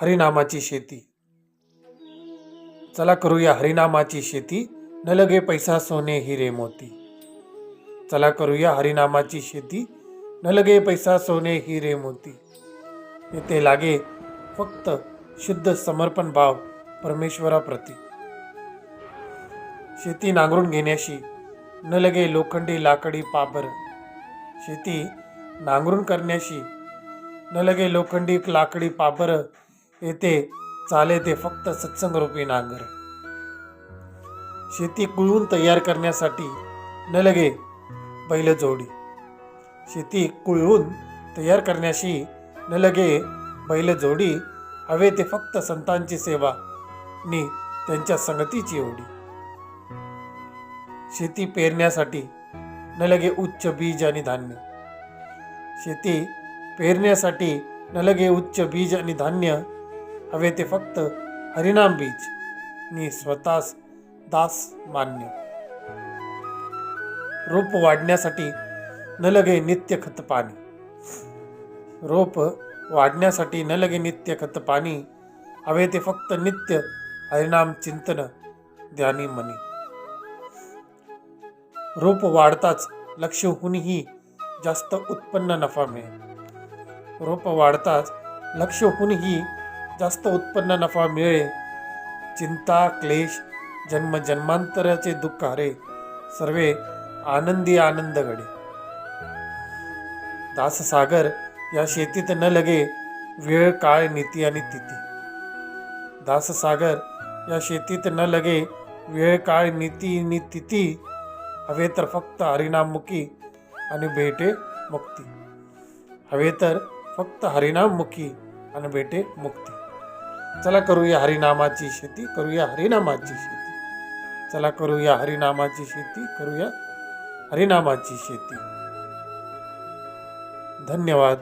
हरिनामाची शेती. चला करूया हरिनामाची शेती, न लगे पैसा सोने हिरे मोती. चला करूया हरिनामाची शेती, न लगे पैसा सोने हिरे मोती. येथे लागे फक्त शुद्ध समर्पण भाव परमेश्वराप्रती. शेती नांगरून घेण्याशी न लगे लोखंडी लाकडी पाबर. शेती नांगरून करण्याशी न लगे लोखंडी लाकडी पाबर. येथे चाले ते फक्त सत्संगरूपी नांगर. शेती कुळवून तयार करण्यासाठी न लगे बैलजोडी. शेती कुळवून तयार करण्याशी न लगे बैलजोडी. हवे ते फक्त संतांची सेवा नि त्यांच्या संगतीची ओढी. शेती पेरण्यासाठी न लगे उच्च बीज आणि धान्य. शेती पेरण्यासाठी न लगे उच्च बीज आणि धान्य. हवे ते फक्त हरिनाम बीज नि स्वतःस दास मान्य. रोप वाढण्यासाठी न लगे नित्य खत पाणी. रोप वाढण्यासाठी न लगे नित्य खत पाणी. हवे ते फक्त नित्य हरिनाम चिंतन ध्यानी मनी. रोप वाढताच लक्षहूनही जास्त उत्पन्न नफा मिळेल. रोप वाढताच लक्षहूनही जास्त उत्पन्न नफा मिळेल. चिंता क्लेश जन्म जन्मांतराचे दुःख हरे, सर्वे आनंदी आनंद घडे. दाससागर या शेतीत न लगे वेळ काळ नीती आणि तिथी. दाससागर या शेतीत न लगे वेळ काळ नीती आणि तिथी. हवे तर फक्त हरिनाममुखी आणि भेटे मुक्ती. हवे तर फक्त हरिनाममुखी आणि भेटे मुक्ती. चला करूया हरिनामाची शेती, करूया हरिनामाची शेती. चला करूया हरिनामाची शेती, करूया हरिनामाची शेती. धन्यवाद.